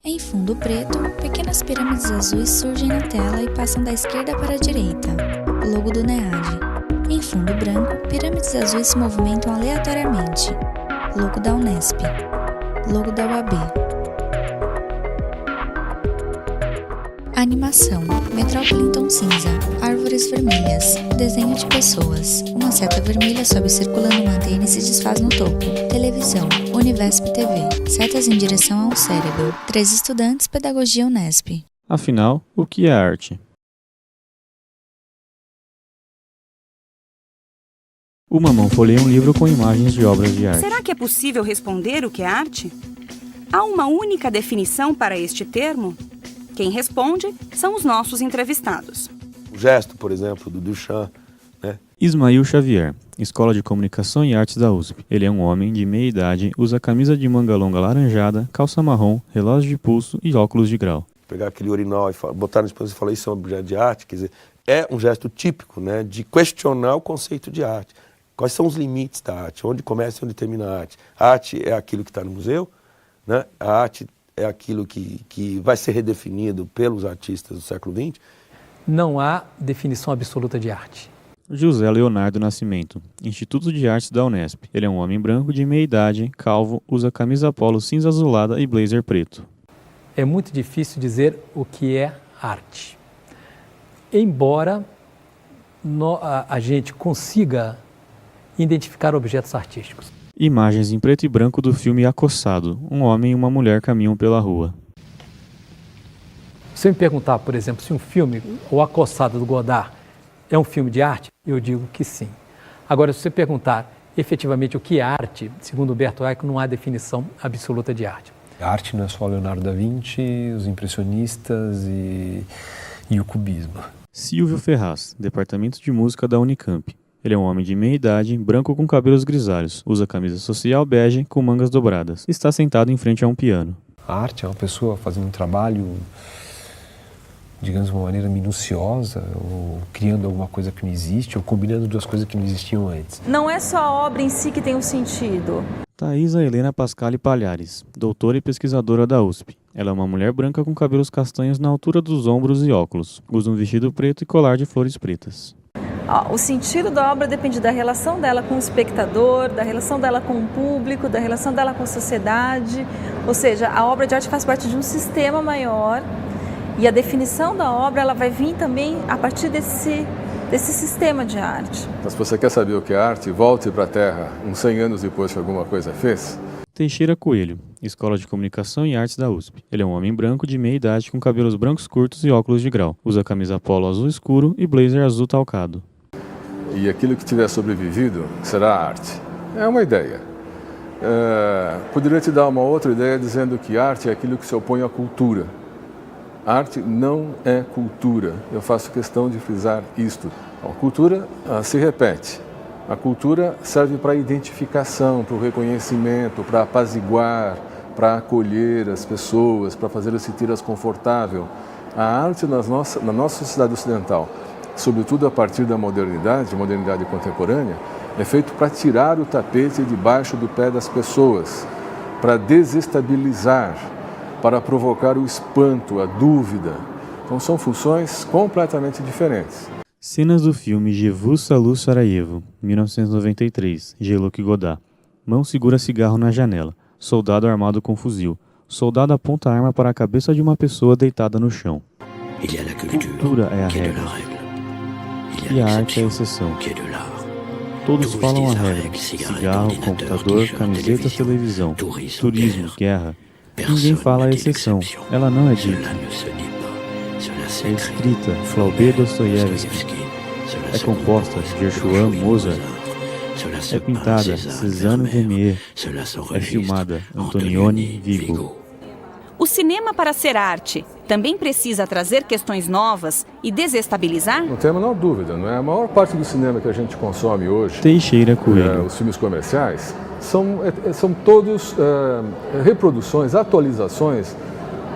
Em fundo preto, pequenas pirâmides azuis surgem na tela e passam da esquerda para a direita. Logo do NEAD. Em fundo branco, pirâmides azuis se movimentam aleatoriamente. Logo da Unesp. Logo da UAB. Animação. Metrópole em tom cinza. Árvores vermelhas. Desenho de pessoas. Uma seta vermelha sobe circulando uma antena e se desfaz no topo. Televisão. Univesp TV. Setas em direção a um cérebro. 3 estudantes, Pedagogia Unesp. Afinal, o que é arte? Uma mão folheia um livro com imagens de obras de arte. Será que é possível responder o que é arte? Há uma única definição para este termo? Quem responde são os nossos entrevistados. O gesto, por exemplo, do Duchamp, né? Ismael Xavier, Escola de Comunicação e Artes da USP. Ele é um homem de meia idade, usa camisa de manga longa alaranjada, calça marrom, relógio de pulso e óculos de grau. Pegar aquele urinol e botar na disposição e falar isso é um objeto de arte, quer dizer, é um gesto típico, né, de questionar o conceito de arte. Quais são os limites da arte? Onde começa e onde termina a arte? A arte é aquilo que está no museu, né? A arte é aquilo que vai ser redefinido pelos artistas do século XX? Não há definição absoluta de arte. José Leonardo Nascimento, Instituto de Artes da Unesp. Ele é um homem branco de meia idade, calvo, usa camisa polo cinza azulada e blazer preto. É muito difícil dizer o que é arte. Embora a gente consiga identificar objetos artísticos. Imagens em preto e branco do filme Acossado. Um homem e uma mulher caminham pela rua. Se eu me perguntar, por exemplo, se um filme, O Acossado do Godard, é um filme de arte, eu digo que sim. Agora, se você perguntar efetivamente o que é arte, segundo Humberto Eco, não há definição absoluta de arte. A arte não é só Leonardo da Vinci, os impressionistas e o cubismo. Silvio Ferraz, Departamento de Música da Unicamp. Ele é um homem de meia idade, branco com cabelos grisalhos, usa camisa social bege com mangas dobradas. Está sentado em frente a um piano. A arte é uma pessoa fazendo um trabalho, digamos, de uma maneira minuciosa, ou criando alguma coisa que não existe, ou combinando duas coisas que não existiam antes. Não é só a obra em si que tem um sentido. Thaisa Helena Pascali Palhares, doutora e pesquisadora da USP. Ela é uma mulher branca com cabelos castanhos na altura dos ombros e óculos. Usa um vestido preto e colar de flores pretas. O sentido da obra depende da relação dela com o espectador, da relação dela com o público, da relação dela com a sociedade. Ou seja, a obra de arte faz parte de um sistema maior e a definição da obra ela vai vir também a partir desse sistema de arte. Mas se você quer saber o que é arte, volte para a Terra uns 100 anos depois que alguma coisa fez. Teixeira Coelho, Escola de Comunicação e Artes da USP. Ele é um homem branco de meia idade com cabelos brancos curtos e óculos de grau. Usa camisa polo azul escuro e blazer azul talcado. E aquilo que tiver sobrevivido será arte. É uma ideia. Poderia te dar uma outra ideia dizendo que arte é aquilo que se opõe à cultura. Arte não é cultura. Eu faço questão de frisar isto. A cultura se repete. A cultura serve para a identificação, para o reconhecimento, para apaziguar, para acolher as pessoas, para fazer as sentir-as confortável. A arte na nossa sociedade ocidental, sobretudo a partir da modernidade contemporânea, é feito para tirar o tapete debaixo do pé das pessoas, para desestabilizar, para provocar o espanto, a dúvida. Então são funções completamente diferentes. Cenas do filme Je vous salue Sarajevo, 1993, Jean-Luc Godard. Mão segura cigarro na janela. Soldado armado com fuzil. Soldado aponta a arma para a cabeça de uma pessoa deitada no chão. Cultura é a regra. E a arte é a exceção. Todos falam a regra. Cigarro, computador, camiseta, televisão. Turismo, guerra. Ninguém fala a exceção. Ela não é dita. É escrita, Flaubert, Dostoiévski. É composta, Gershwin, Mozart. É pintada, Cézanne, Vermeer. É filmada, Antonioni, Vigo. O cinema, para ser arte, também precisa trazer questões novas e desestabilizar? Não tem a menor dúvida, não é? A maior parte do cinema que a gente consome hoje, Teixeira Coelho. os filmes comerciais, são todos reproduções, atualizações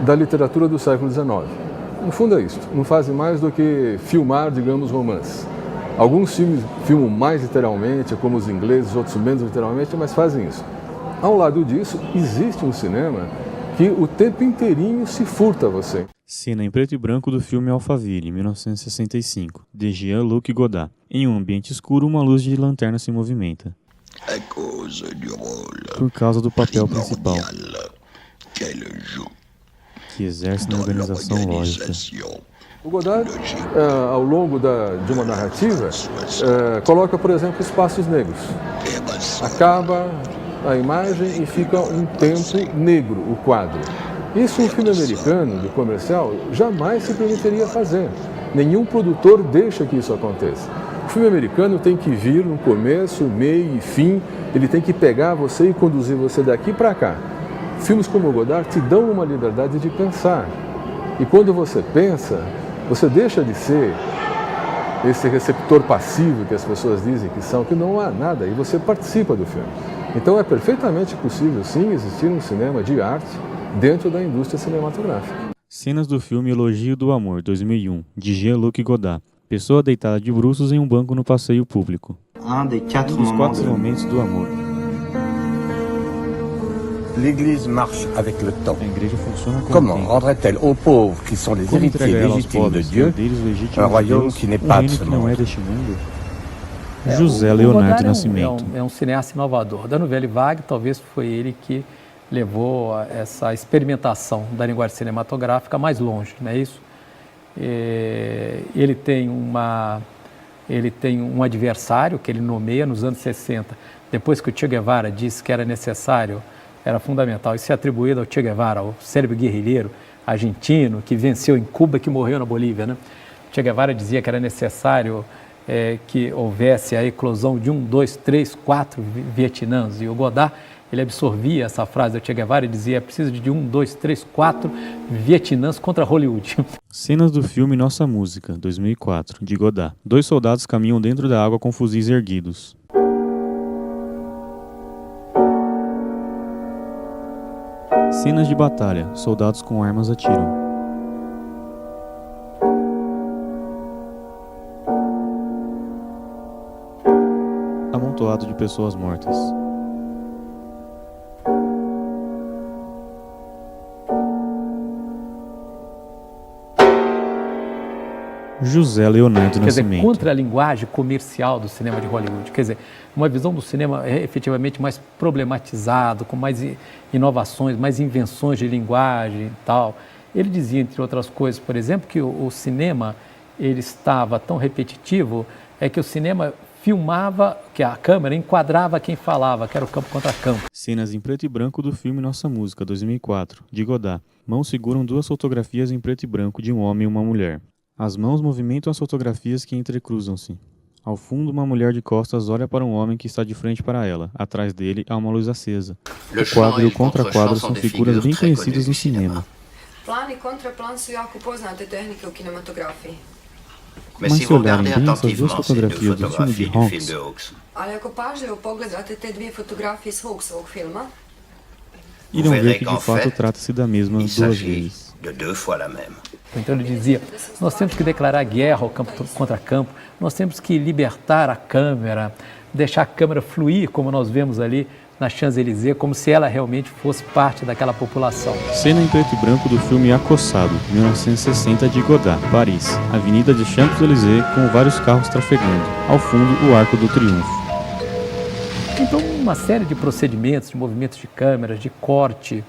da literatura do século XIX. No fundo é isso, não fazem mais do que filmar, digamos, romances. Alguns filmes filmam mais literalmente, como os ingleses, outros menos literalmente, mas fazem isso. Ao lado disso, existe um cinema que o tempo inteirinho se furta a você. Cena em preto e branco do filme Alphaville, 1965, de Jean-Luc Godard. Em um ambiente escuro, uma luz de lanterna se movimenta. Por causa do papel principal que exerce na organização lógica. O Godard, ao longo de uma narrativa, coloca, por exemplo, espaços negros. Acaba a imagem e fica um tempo negro, o quadro. Isso um filme americano, de comercial, jamais se permitiria fazer. Nenhum produtor deixa que isso aconteça. O filme americano tem que vir no começo, meio e fim, ele tem que pegar você e conduzir você daqui para cá. Filmes como o Godard te dão uma liberdade de pensar. E quando você pensa, você deixa de ser esse receptor passivo que as pessoas dizem que são, que não há nada, e você participa do filme. Então é perfeitamente possível, sim, existir um cinema de arte dentro da indústria cinematográfica. Cenas do filme Elogio do Amor, 2001, de Jean-Luc Godard. Pessoa deitada de bruços em um banco no passeio público. Um dos 4 momentos do amor. L'Église marche avec le temps. A igreja funciona com Comment o tempo. rendrait-elle aux pauvres qui sont les Como héritiers entrega ela aos légitimes de pobres, Dieu herdeiros legítimos un de royaume Deus, qui n'est um pas de reino ce que não é monde? deste mundo? José o Leonardo Godard Nascimento. é um cineasta inovador. Da Nouvelle Vague, talvez foi ele que levou essa experimentação da linguagem cinematográfica mais longe, não é isso? Ele tem um adversário que ele nomeia nos anos 60, depois que o Che Guevara disse que era necessário, era fundamental, isso é atribuído ao Che Guevara, ao célebre guerrilheiro argentino que venceu em Cuba, que morreu na Bolívia, né? Che Guevara dizia que era necessário que houvesse a eclosão de 1, 2, 3, 4 vietnãs, e o Godard, ele absorvia essa frase do Che Guevara e dizia: é preciso de 1, 2, 3, 4 vietnãs contra Hollywood. Cenas do filme Nossa Música, 2004, de Godard. 2 soldados caminham dentro da água com fuzis erguidos. Cenas de batalha. Soldados com armas atiram. Amontoado de pessoas mortas. José Leonardo Quer dizer, Nascimento. contra a linguagem comercial do cinema de Hollywood. Quer dizer, uma visão do cinema efetivamente mais problematizado, com mais inovações, mais invenções de linguagem e tal. Ele dizia, entre outras coisas, por exemplo, que o cinema ele estava tão repetitivo, que o cinema filmava, que a câmera enquadrava quem falava, que era o campo contra campo. Cenas em preto e branco do filme Nossa Música, 2004, de Godard. Mãos seguram 2 fotografias em preto e branco de um homem e uma mulher. As mãos movimentam as fotografias que entrecruzam-se. Ao fundo, uma mulher de costas olha para um homem que está de frente para ela. Atrás dele, há uma luz acesa. O quadro e o contraquadro são figuras bem conhecidas no cinema. Plan e kontraplan su jako poznate tehnike u kinematografiji. Mas se olharem bem essas 2 fotografias do filme de Hawks, Ali ako pažljivo pogledate te 2 fotografije iz Hawksovog filma, irão ver que de fato trata-se da mesma 2 vezes. Então ele dizia, nós temos que declarar guerra ao campo contra campo, nós temos que libertar a câmera, deixar a câmera fluir, como nós vemos ali na Champs-Élysées, como se ela realmente fosse parte daquela população. Cena em preto e branco do filme Acossado, 1960, de Godard, Paris. Avenida de Champs-Élysées com vários carros trafegando. Ao fundo, o Arco do Triunfo. Então, uma série de procedimentos, de movimentos de câmeras, de corte,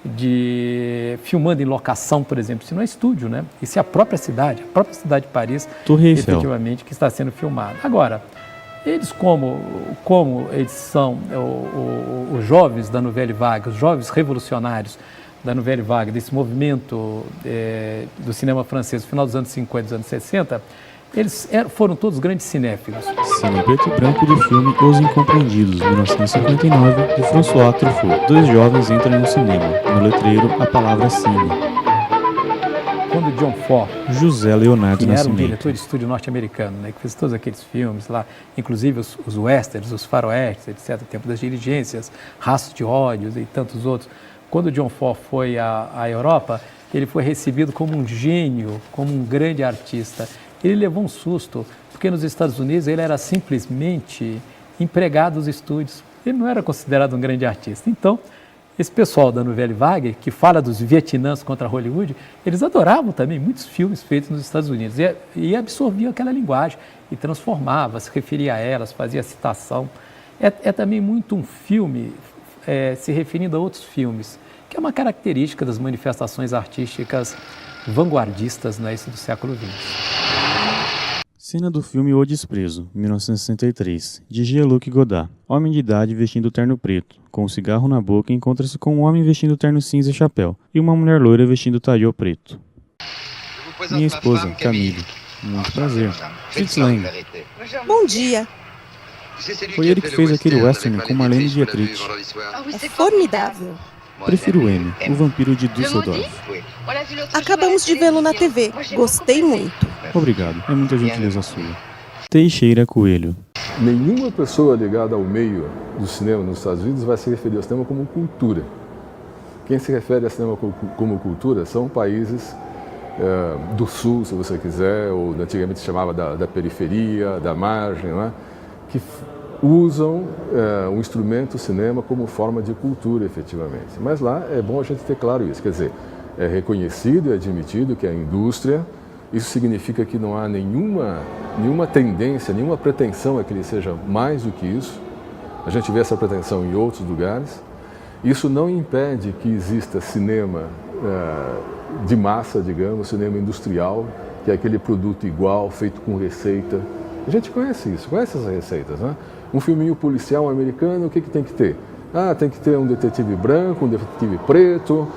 de filmando em locação, por exemplo. Isso não é estúdio, né? Isso é a própria cidade de Paris, Torre Eiffel, efetivamente, que está sendo filmada. Agora, eles como eles são os jovens da Nouvelle Vague, os jovens revolucionários da Nouvelle Vague, desse movimento do cinema francês no final dos anos 50 e dos anos 60, eles foram todos grandes cinéfilos. Cena em preto e branco do filme Os Incompreendidos, 1959, de François Truffaut. 2 jovens entram em um cinema. No letreiro, a palavra cine. Quando John Ford, José Leonardo que era um Nascimento, diretor de estúdio norte-americano, né, que fez todos aqueles filmes lá, inclusive os westerns, os faroestes, etc., Tempo das Diligências, Rastros de Ódios e tantos outros. Quando John Ford foi à Europa, ele foi recebido como um gênio, como um grande artista. Ele levou um susto, porque nos Estados Unidos ele era simplesmente empregado dos estúdios. Ele não era considerado um grande artista. Então, Esse pessoal da Nouvelle Vague, que fala dos vietnãs contra Hollywood, eles adoravam também muitos filmes feitos nos Estados Unidos e absorviam aquela linguagem e transformava, se referia a elas, fazia citação. É também muito um filme se referindo a outros filmes, que é uma característica das manifestações artísticas vanguardistas, não é isso, do século XX. Cena do filme O Desprezo, 1963, de Jean-Luc Godard. Homem de idade vestindo terno preto, com um cigarro na boca, encontra-se com um homem vestindo terno cinza e chapéu, e uma mulher loira vestindo taiô preto. Minha esposa, Camille. Muito prazer. Fritz Lang. Bom dia. Foi ele que fez aquele western com Marlene Dietrich. É formidável. Prefiro M, o vampiro de Düsseldorf. Acabamos de vê-lo na TV. Gostei muito. Obrigado, é muita gentileza sua. Teixeira Coelho. Nenhuma pessoa ligada ao meio do cinema nos Estados Unidos vai se referir ao cinema como cultura. Quem se refere ao cinema como cultura são países do sul, se você quiser, ou antigamente se chamava da periferia, da margem, não é? Que usam o instrumento cinema como forma de cultura, efetivamente. Mas lá é bom a gente ter claro isso, quer dizer, é reconhecido e admitido que a indústria, isso significa que não há nenhuma tendência, nenhuma pretensão a que ele seja mais do que isso. A gente vê essa pretensão em outros lugares. Isso não impede que exista cinema de massa, digamos, cinema industrial, que é aquele produto igual, feito com receita. A gente conhece isso, conhece essas receitas, né? Um filminho policial americano, o que tem que ter? Tem que ter um detetive branco, um detetive preto,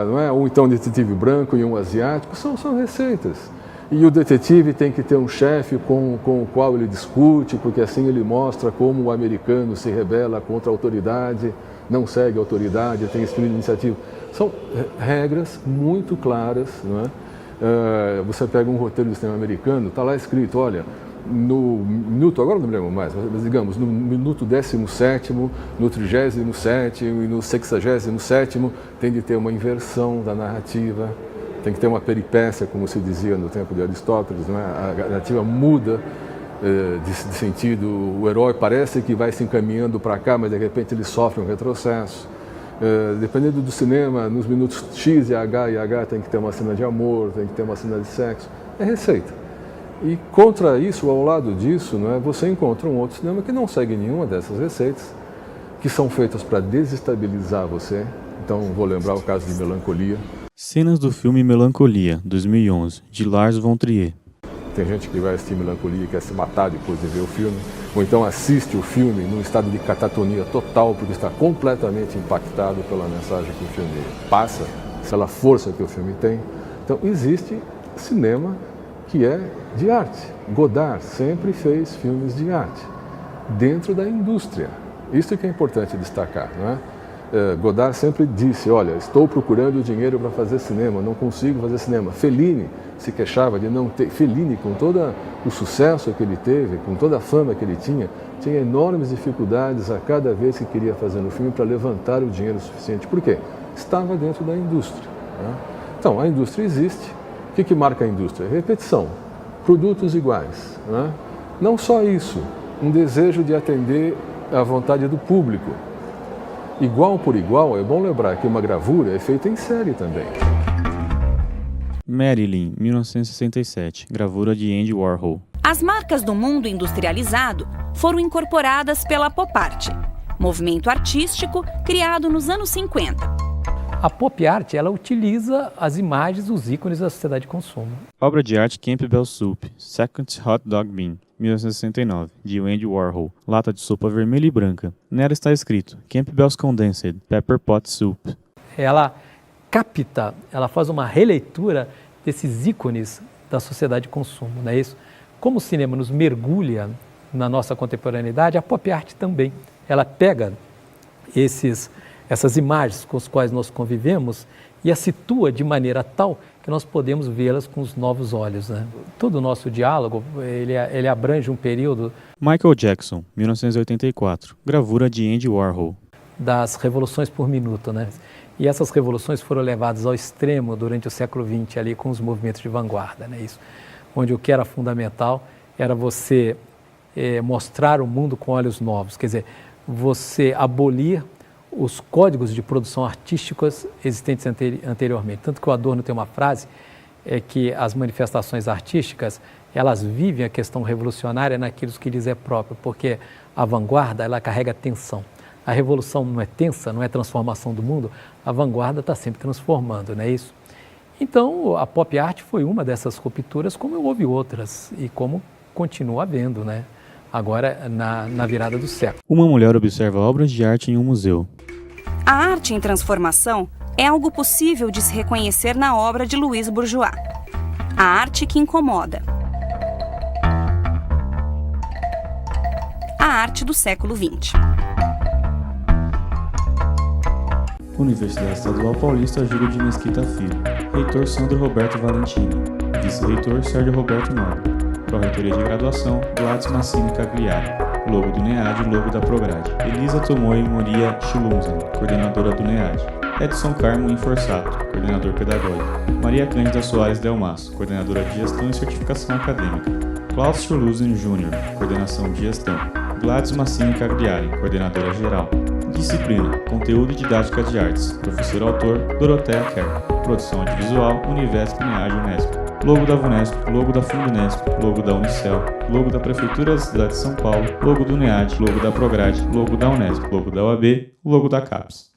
não é? Ou então um detetive branco e um asiático, são receitas. E o detetive tem que ter um chefe com o qual ele discute, porque assim ele mostra como o americano se rebela contra a autoridade, não segue a autoridade, tem espírito de iniciativa. São regras muito claras, não é? Você pega um roteiro do cinema americano, está lá escrito, olha, no minuto, agora não me lembro mais, mas digamos, no minuto 17º, no 37º e no 67º, tem de ter uma inversão da narrativa, tem que ter uma peripécia, como se dizia no tempo de Aristóteles, não é? A narrativa muda de sentido, o herói parece que vai se encaminhando para cá, mas de repente ele sofre um retrocesso. Dependendo do cinema, nos minutos X e H tem que ter uma cena de amor, tem que ter uma cena de sexo, é receita. E contra isso, ao lado disso, não é, você encontra um outro cinema que não segue nenhuma dessas receitas, que são feitas para desestabilizar você. Então, vou lembrar o caso de Melancolia. Cenas do filme Melancolia, 2011, de Lars von Trier. Tem gente que vai assistir Melancolia e quer se matar depois de ver o filme, ou então assiste o filme num estado de catatonia total, porque está completamente impactado pela mensagem que o filme passa, pela força que o filme tem. Então, existe cinema que é de arte. Godard sempre fez filmes de arte, dentro da indústria. Isso que é importante destacar, não é? Godard sempre disse, olha, estou procurando dinheiro para fazer cinema, não consigo fazer cinema. Fellini se queixava de não ter... Fellini, com todo o sucesso que ele teve, com toda a fama que ele tinha enormes dificuldades a cada vez que queria fazer um filme para levantar o dinheiro suficiente. Por quê? Estava dentro da indústria, né? Então, a indústria existe. O que marca a indústria? Repetição, produtos iguais, né? Não só isso, um desejo de atender à vontade do público. Igual por igual, é bom lembrar que uma gravura é feita em série também. Marilyn, 1967, gravura de Andy Warhol. As marcas do mundo industrializado foram incorporadas pela pop art, movimento artístico criado nos anos 50. A pop art, ela utiliza as imagens, os ícones da sociedade de consumo. Obra de arte Campbell's Soup, Second Hot Dog Bean, 1969, de Andy Warhol. Lata de sopa vermelha e branca. Nela está escrito Campbell's Condensed Pepper Pot Soup. Ela capta, ela faz uma releitura desses ícones da sociedade de consumo, não é isso? Como o cinema nos mergulha na nossa contemporaneidade, a pop art também. Ela pega essas imagens com as quais nós convivemos e as situa de maneira tal que nós podemos vê-las com os novos olhos, né? Todo o nosso diálogo, ele abrange um período... Michael Jackson, 1984, gravura de Andy Warhol. Das revoluções por minuto, né? E essas revoluções foram levadas ao extremo durante o século XX, ali com os movimentos de vanguarda, né? Isso, onde o que era fundamental era você mostrar o mundo com olhos novos, quer dizer, você abolir os códigos de produção artísticas existentes anteriormente. Tanto que o Adorno tem uma frase que as manifestações artísticas, elas vivem a questão revolucionária naquilo que lhes é próprio, porque a vanguarda, ela carrega tensão. A revolução não é tensa, não é transformação do mundo, a vanguarda está sempre transformando, não é isso? Então, a pop art foi uma dessas rupturas, como houve outras, e como continua havendo, né? Agora na virada do século. Uma mulher observa obras de arte em um museu. A arte em transformação é algo possível de se reconhecer na obra de Louise Bourgeois. A arte que incomoda. A arte do século XX. Universidade Estadual Paulista Júlio de Mesquita Filho. Reitor Sandro Roberto Valentini. Vice-reitor Sérgio Roberto Nobre. Pró-reitoria de graduação Gladys Massini Cagliari. Logo do NEAD, logo da Prograde. Elisa Tomoe Moria Schulunzen, coordenadora do NEAD. Edson Carmo Inforsato, coordenador pedagógico. Maria Cândida Soares Delmas, coordenadora de gestão e certificação acadêmica. Klaus Schulunzen Jr., coordenação de gestão. Gladys Massini Cagliari, coordenadora geral. Disciplina, conteúdo e didática de artes. Professor-autor, Doroteia Kerr. Produção audiovisual, Univesp, NEAD, Unesp. Logo da VUNESP, logo da Fundunesp, logo da Unicel, logo da Prefeitura da Cidade de São Paulo, logo do NEAD, logo da Prograde, logo da Unesp, logo da UAB, logo da CAPES.